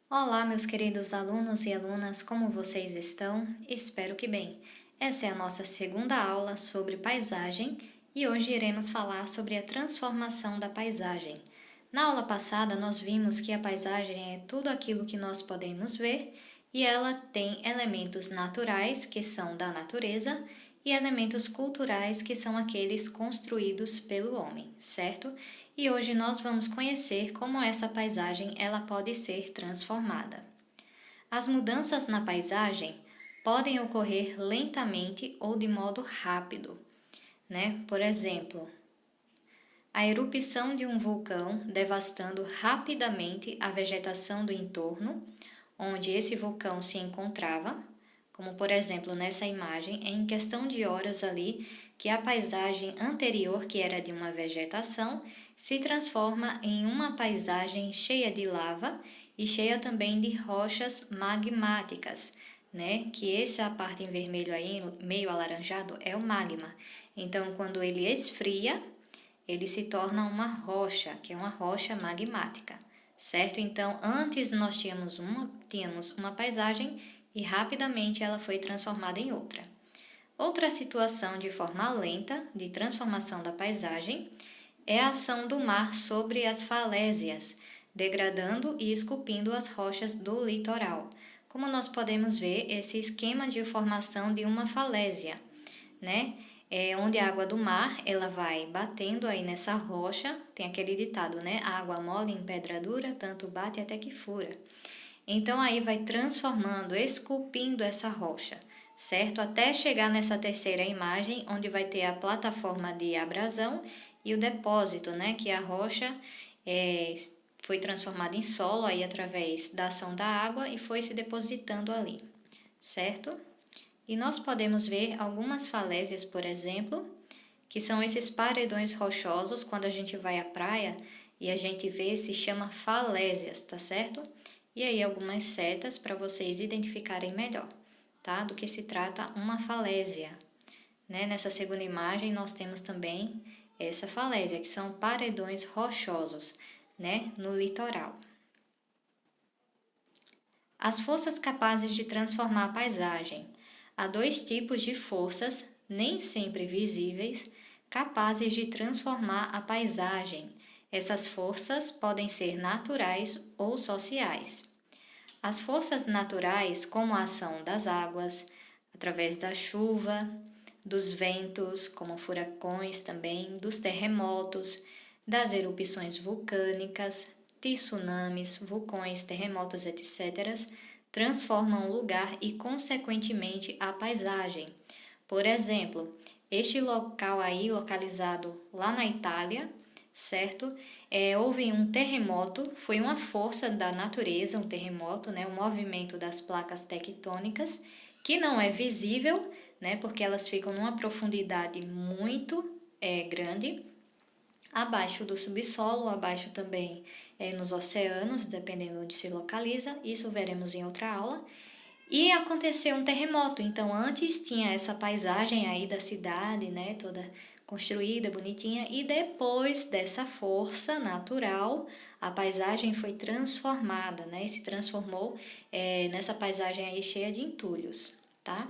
Olá, meus queridos alunos e alunas, como vocês estão? Espero que bem. Essa é a nossa segunda aula sobre paisagem e hoje iremos falar sobre a transformação da paisagem. Na aula passada, nós vimos que a paisagem é tudo aquilo que nós podemos ver e ela tem elementos naturais, que são da natureza, e elementos culturais, que são aqueles construídos pelo homem, certo? E hoje nós vamos conhecer como essa paisagem ela pode ser transformada. As mudanças na paisagem podem ocorrer lentamente ou de modo rápido, né? Por exemplo, a erupção de um vulcão devastando rapidamente a vegetação do entorno, onde esse vulcão se encontrava, como por exemplo nessa imagem, é em questão de horas ali que a paisagem anterior, que era de uma vegetação, se transforma em uma paisagem cheia de lava e cheia também de rochas magmáticas, né? Que essa parte em vermelho aí, meio alaranjado, é o magma. Então, quando ele esfria, ele se torna uma rocha, que é uma rocha magmática, certo? Então, antes nós tínhamos uma paisagem e rapidamente ela foi transformada em outra. Outra situação de forma lenta de transformação da paisagem é a ação do mar sobre as falésias, degradando e esculpindo as rochas do litoral. Como nós podemos ver, esse esquema de formação de uma falésia, né? Onde a água do mar ela vai batendo aí nessa rocha, tem aquele ditado, né? A água mole em pedra dura, tanto bate até que fura. Então aí vai transformando, esculpindo essa rocha, certo? Até chegar nessa terceira imagem, onde vai ter a plataforma de abrasão e o depósito, né? Que a rocha foi transformada em solo aí através da ação da água e foi se depositando ali, certo? E nós podemos ver algumas falésias, por exemplo, que são esses paredões rochosos, quando a gente vai à praia e a gente vê, se chama falésias, tá certo? E aí algumas setas para vocês identificarem melhor, tá? Do que se trata uma falésia, né? Nessa segunda imagem nós temos também essa falésia, que são paredões rochosos, né? No litoral. As forças capazes de transformar a paisagem. Há dois tipos de forças, nem sempre visíveis, capazes de transformar a paisagem. Essas forças podem ser naturais ou sociais. As forças naturais, como a ação das águas, através da chuva, dos ventos, como furacões também, dos terremotos, das erupções vulcânicas, de tsunamis, vulcões, terremotos, etc., transformam o lugar e, consequentemente, a paisagem. Por exemplo, este local aí, localizado lá na Itália, certo? Houve um terremoto, foi uma força da natureza, um terremoto, né? Um movimento das placas tectônicas, que não é visível, né? Porque elas ficam numa profundidade muito grande, abaixo do subsolo, abaixo também nos oceanos, dependendo onde se localiza, isso veremos em outra aula. E aconteceu um terremoto, então antes tinha essa paisagem aí da cidade, né, toda construída, bonitinha, e depois dessa força natural, a paisagem foi transformada, né, e se transformou nessa paisagem aí cheia de entulhos, tá?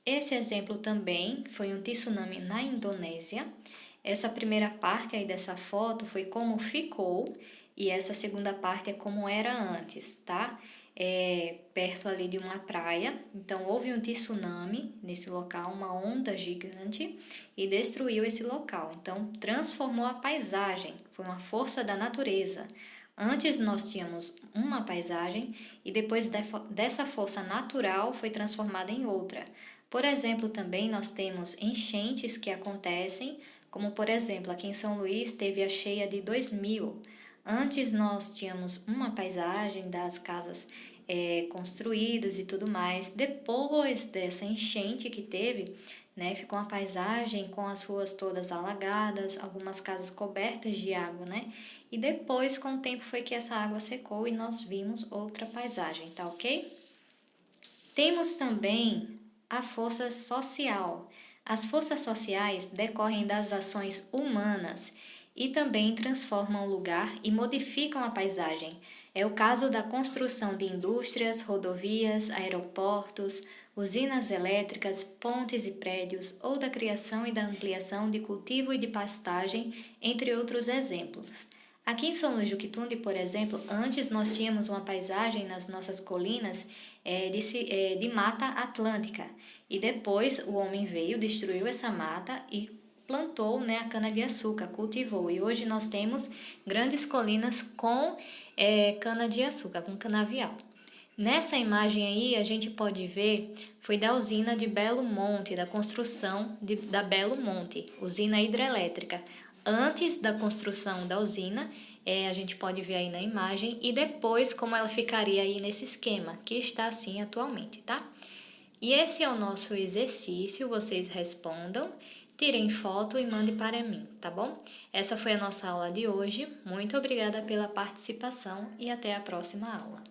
Esse exemplo também foi um tsunami na Indonésia. Essa primeira parte aí dessa foto foi como ficou e essa segunda parte é como era antes, tá? Perto ali de uma praia. Então houve um tsunami nesse local, uma onda gigante e destruiu esse local. Então transformou a paisagem, foi uma força da natureza. Antes nós tínhamos uma paisagem e depois dessa força natural foi transformada em outra. Por exemplo, também nós temos enchentes que acontecem, como por exemplo, aqui em São Luís teve a cheia de 2000. Antes nós tínhamos uma paisagem das casas construídas e tudo mais. Depois dessa enchente que teve, né, ficou uma paisagem com as ruas todas alagadas, algumas casas cobertas de água, né? E depois, com o tempo, foi que essa água secou e nós vimos outra paisagem, tá ok? Temos também a força social. As forças sociais decorrem das ações humanas e também transformam o lugar e modificam a paisagem. É o caso da construção de indústrias, rodovias, aeroportos, usinas elétricas, pontes e prédios, ou da criação e da ampliação de cultivo e de pastagem, entre outros exemplos. Aqui em São Luís do Quitunde, por exemplo, antes nós tínhamos uma paisagem nas nossas colinas de mata atlântica, e depois o homem veio, destruiu essa mata e plantou, a cana-de-açúcar, cultivou, e hoje nós temos grandes colinas com cana-de-açúcar, com canavial. Nessa imagem aí a gente pode ver, foi da usina de Belo Monte, da construção da Belo Monte, usina hidrelétrica. Antes da construção da usina, a gente pode ver aí na imagem, e depois como ela ficaria aí nesse esquema, que está assim atualmente, tá? E esse é o nosso exercício, vocês respondam, tirem foto e mandem para mim, tá bom? Essa foi a nossa aula de hoje, muito obrigada pela participação e até a próxima aula.